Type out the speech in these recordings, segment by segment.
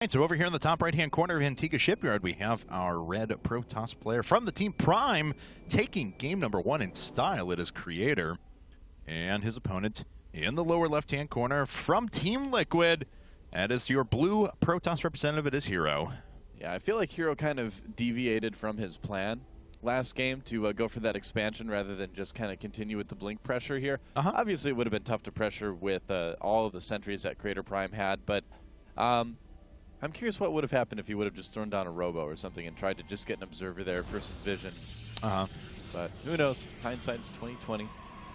Right, so over here in the top right-hand corner of Antiga Shipyard, we have our red Protoss player from the team Prime taking game number 1 in style. It is Creator, and his opponent in the lower left-hand corner from Team Liquid. That is your blue Protoss representative. It is HerO. Yeah, I feel like HerO kind of deviated from his plan last game to go for that expansion rather than just kind of continue with the blink pressure here. Obviously, it would have been tough to pressure with all of the sentries that Creator Prime had, but I'm curious what would have happened if he would have just thrown down a robo or something and tried to just get an observer there for some vision. But who knows? Hindsight's 2020.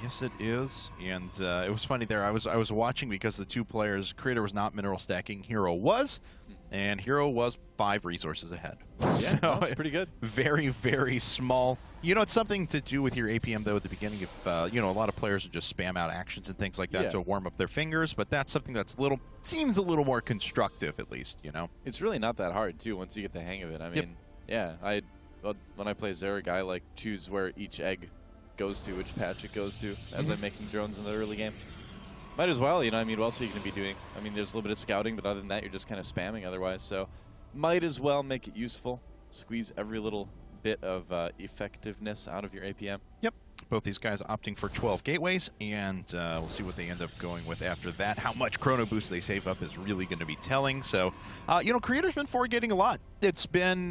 Yes, it is. And it was funny there. I was watching because the two players, Creator was not mineral stacking, HerO was, and HerO was 5 resources ahead. Yeah, so that's pretty good. Very, very small. You know, it's something to do with your APM, though, at the beginning. If, you know, a lot of players would just spam out actions and things like that to warm up their fingers, but that's something that's seems a little more constructive, at least, you know? It's really not that hard, too, once you get the hang of it. I mean, yeah, when I play Zerg, I like choose where each egg goes to, which patch it goes to, as I'm making drones in the early game. Might as well, you know, I mean, what else are you going to be doing? I mean, there's a little bit of scouting, but other than that, you're just kind of spamming otherwise, so might as well make it useful. Squeeze every little bit of effectiveness out of your APM. Yep. Both these guys opting for 12 gateways, and we'll see what they end up going with after that. How much chrono boost they save up is really going to be telling. So, you know, Creator's been foregating a lot. It's been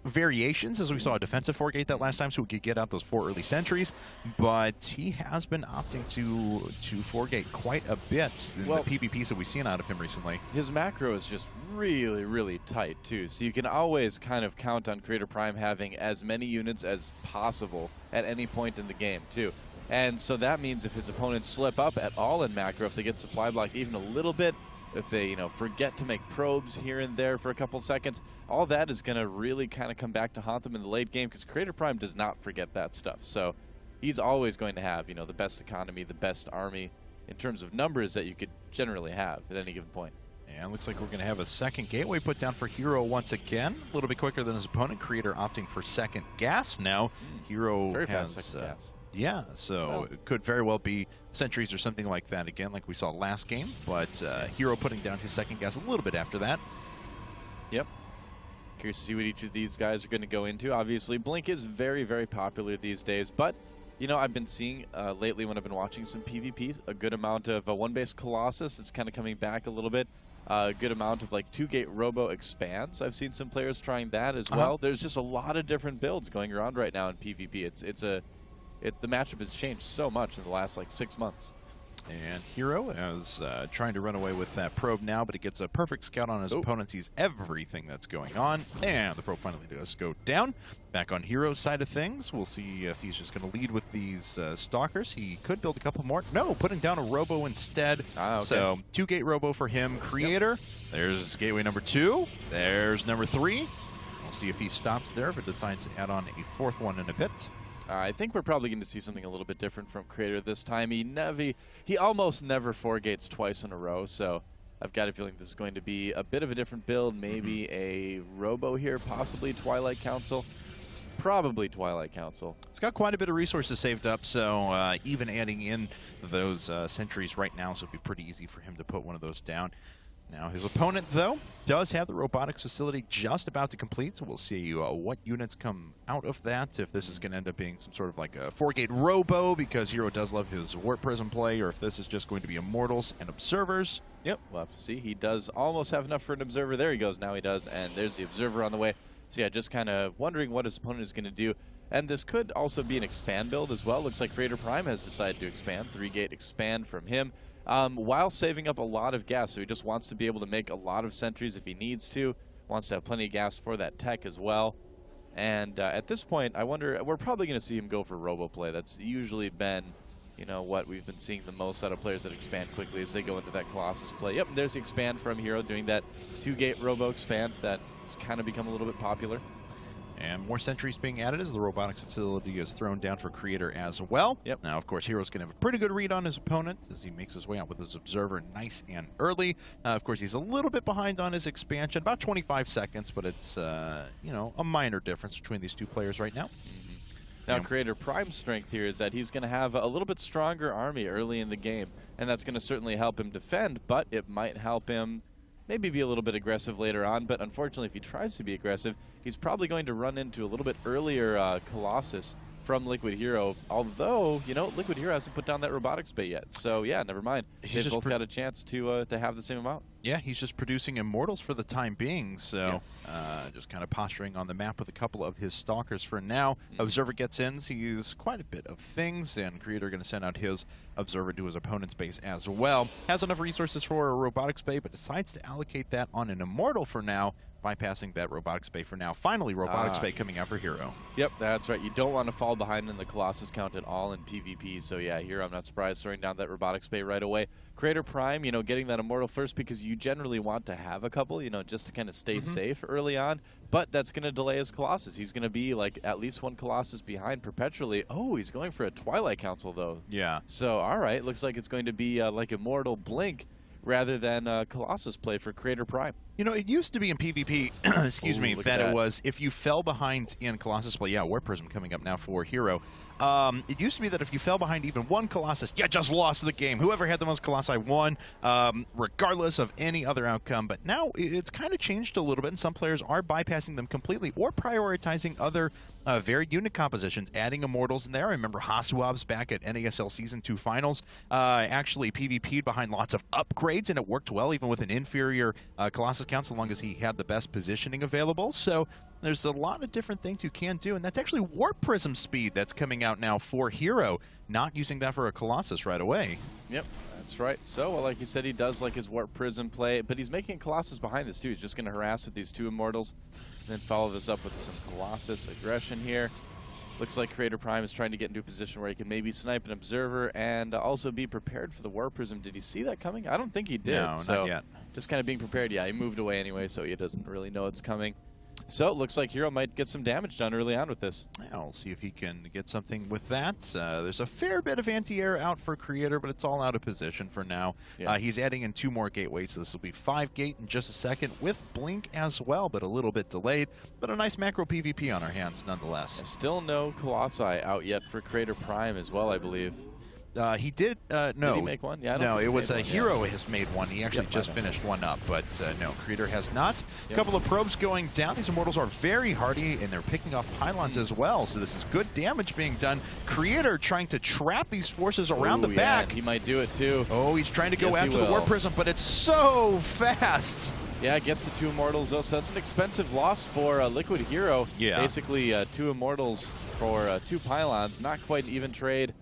variations, as we saw a defensive foregate that last time, so we could get out those 4 early sentries, but he has been opting to foregate quite a bit in the PvPs that we've seen out of him recently. His macro is just really, really tight, too, so you can always kind of count on Creator Prime having as many units as possible at any point in the game, too. And so that means if his opponents slip up at all in macro, if they get supply blocked even a little bit, if they, you know, forget to make probes here and there for a couple seconds, all that is going to really kind of come back to haunt them in the late game, because Creator Prime does not forget that stuff. So he's always going to have, you know, the best economy, the best army in terms of numbers that you could generally have at any given point. And looks like we're going to have a second gateway put down for HerO once again. A little bit quicker than his opponent. Creator opting for second gas now. HerO very has fast second gas. Yeah, so it could very well be sentries or something like that again, like we saw last game. But HerO putting down his second gas a little bit after that. Yep. Curious to see what each of these guys are going to go into. Obviously, Blink is very, very popular these days, but you know, I've been seeing lately when I've been watching some PvPs, a good amount of one-base Colossus. It's kind of coming back a little bit. A good amount of like 2-gate Robo expands. I've seen some players trying that as well. There's just a lot of different builds going around right now in PvP. The matchup has changed so much in the last like 6 months. And HerO is trying to run away with that probe now, but he gets a perfect scout on his opponent, sees everything that's going on, and the probe finally does go down. Back on HerO's side of things, we'll see if he's just going to lead with these stalkers. He could build a couple more. No, putting down a robo instead. So 2-gate robo for him. Creator, there's gateway number 2. There's number 3. We'll see if he stops there, but decides to add on a 4th one in a bit. I think we're probably going to see something a little bit different from Creator this time. He almost never foregates twice in a row, so I've got a feeling this is going to be a bit of a different build. Maybe a Robo here, possibly Twilight Council. Probably Twilight Council. It's got quite a bit of resources saved up, so even adding in those sentries right now, so it'll be pretty easy for him to put one of those down. Now, his opponent, though, does have the robotics facility just about to complete, so we'll see what units come out of that, if this is going to end up being some sort of like a 4-gate robo, because HerO does love his warp prism play, or if this is just going to be immortals and observers. Yep, we'll have to see. He does almost have enough for an observer. There he goes. Now he does, and there's the observer on the way. So yeah, just kind of wondering what his opponent is going to do. And this could also be an expand build as well. Looks like Creator Prime has decided to expand. 3-gate expand from him. While saving up a lot of gas, so he just wants to be able to make a lot of sentries if he needs to, wants to have plenty of gas for that tech as well. And at this point, I wonder, we're probably going to see him go for robo play. That's usually been, you know, what we've been seeing the most out of players that expand quickly as they go into that Colossus play. Yep, there's the expand from HerO, doing that 2-gate robo expand that's kind of become a little bit popular. And more sentries being added as the robotics facility is thrown down for Creator as well. Yep. Now, of course, HerO's going to have a pretty good read on his opponent as he makes his way out with his observer nice and early. Of course, he's a little bit behind on his expansion, about 25 seconds, but it's, you know, a minor difference between these two players right now. Now, Creator Prime's strength here is that he's going to have a little bit stronger army early in the game, and that's going to certainly help him defend, but it might help him maybe be a little bit aggressive later on, but unfortunately if he tries to be aggressive, he's probably going to run into a little bit earlier Colossus from Liquid HerO, although, you know, Liquid HerO hasn't put down that robotics bay yet. So, yeah, never mind. They've both got a chance to have the same amount. Yeah, he's just producing Immortals for the time being, so just kind of posturing on the map with a couple of his Stalkers for now. Observer gets in, sees quite a bit of things, and Creator going to send out his Observer to his opponent's base as well. Has enough resources for a robotics bay, but decides to allocate that on an Immortal for now, bypassing that robotics bay for now. Finally, robotics bay coming out for HerO. Yep, that's right. You don't want to fall behind in the Colossus count at all in PvP. So yeah, HerO, I'm not surprised, throwing down that robotics bay right away. Creator Prime, you know, getting that Immortal first because you generally want to have a couple, you know, just to kind of stay safe early on. But that's going to delay his Colossus. He's going to be like at least one Colossus behind perpetually. Oh, he's going for a Twilight Council though. Yeah. So all right, looks like it's going to be like Immortal Blink rather than Colossus play for Creator Prime. You know, it used to be in PvP, excuse me, that it was if you fell behind in Colossus play, yeah, War Prism coming up now for HerO. It used to be that if you fell behind even one Colossus, you just lost the game. Whoever had the most Colossi won, regardless of any other outcome. But now it's kind of changed a little bit, and some players are bypassing them completely or prioritizing other varied unit compositions, adding Immortals in there. I remember Hasuab's back at NASL Season 2 Finals actually PvP'd behind lots of upgrades, and it worked well even with an inferior Colossus count so long as he had the best positioning available. So there's a lot of different things you can do, and that's actually Warp Prism speed that's coming out now for HerO, not using that for a Colossus right away. Yep, that's right. So, well, like you said, he does like his Warp Prism play, but he's making Colossus behind this too. He's just going to harass with these two Immortals, then follow this up with some Colossus aggression here. Looks like Creator Prime is trying to get into a position where he can maybe snipe an Observer and also be prepared for the Warp Prism. Did he see that coming? I don't think he did. No, so not yet. Just kind of being prepared. Yeah, he moved away anyway, so he doesn't really know it's coming. So it looks like HerO might get some damage done early on with this. Yeah, we'll see if he can get something with that. There's a fair bit of anti-air out for Creator, but it's all out of position for now. Yeah. He's adding in 2 more gateways, so this will be 5 gate in just a second, with Blink as well, but a little bit delayed. But a nice macro PvP on our hands nonetheless. Still no Colossi out yet for Creator Prime as well, I believe. He did, no. Did he make one? Yeah, no, it was HerO has made one. He actually just finished one up, but no, Creator has not. A couple of probes going down. These Immortals are very hardy, and they're picking off pylons as well, so this is good damage being done. Creator trying to trap these forces around the back. He might do it too. Oh, he's trying to go after the Warp Prism, but it's so fast. Yeah, it gets the 2 Immortals, though, so that's an expensive loss for Liquid HerO. Yeah. Basically, 2 Immortals for 2 pylons. Not quite an even trade.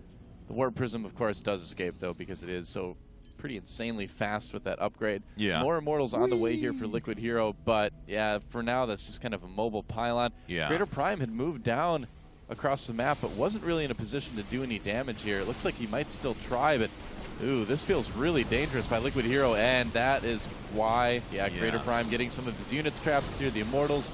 The Warp Prism, of course, does escape, though, because it is so pretty insanely fast with that upgrade. Yeah. More Immortals on the way here for Liquid HerO, but, yeah, for now, that's just kind of a mobile pylon. Yeah. Creator Prime had moved down across the map, but wasn't really in a position to do any damage here. It looks like he might still try, but, ooh, this feels really dangerous by Liquid HerO, and that is why, Creator Prime getting some of his units trapped through the Immortals,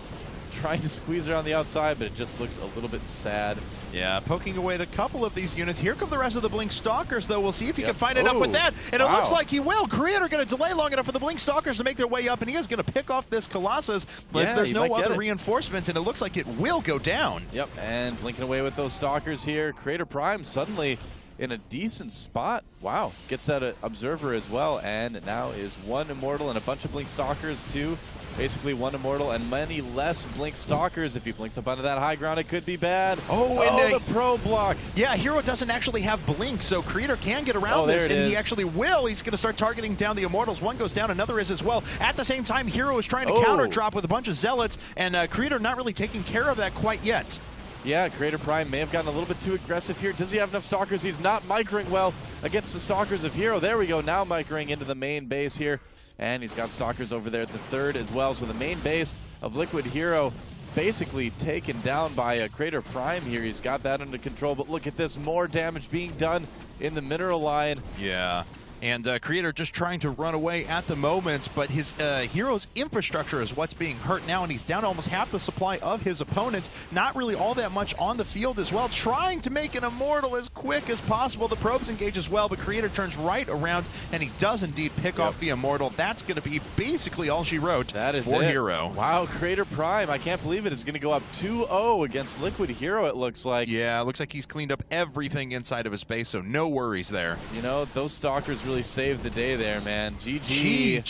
trying to squeeze around the outside, but it just looks a little bit sad. Yeah, poking away at a couple of these units. Here come the rest of the Blink Stalkers, though. We'll see if he can find enough with that. And it looks like he will. Creator going to delay long enough for the Blink Stalkers to make their way up, and he is going to pick off this Colossus. But if there's no other reinforcements, and it looks like it will go down. Yep, and blinking away with those Stalkers here. Creator Prime suddenly in a decent spot. Wow, gets that Observer as well, and now is 1 Immortal and a bunch of Blink Stalkers too. Basically 1 Immortal and many less Blink Stalkers. If he blinks up onto that high ground, it could be bad. And the pro block. Yeah, HerO doesn't actually have Blink, so Creator can get around this, and he actually will. He's going to start targeting down the Immortals. One goes down, another is as well. At the same time, HerO is trying to counter drop with a bunch of Zealots, and Creator not really taking care of that quite yet. Yeah, Creator Prime may have gotten a little bit too aggressive here. Does he have enough Stalkers? He's not microing well against the Stalkers of HerO. There we go, now microing into the main base here. And he's got Stalkers over there at the 3rd as well. So the main base of Liquid HerO basically taken down by a Creator Prime here. He's got that under control, but look at this, more damage being done in the mineral line. Yeah. And Creator just trying to run away at the moment, but his HerO's infrastructure is what's being hurt now, and he's down almost half the supply of his opponent. Not really all that much on the field as well. Trying to make an Immortal as quick as possible. The probes engage as well, but Creator turns right around, and he does indeed pick off the Immortal. That's going to be basically all she wrote for HerO. Wow, Creator Prime, I can't believe it, is going to go up 2-0 against Liquid HerO, it looks like. Yeah, it looks like he's cleaned up everything inside of his base, so no worries there. You know, those Stalkers really saved the day there, man. GG.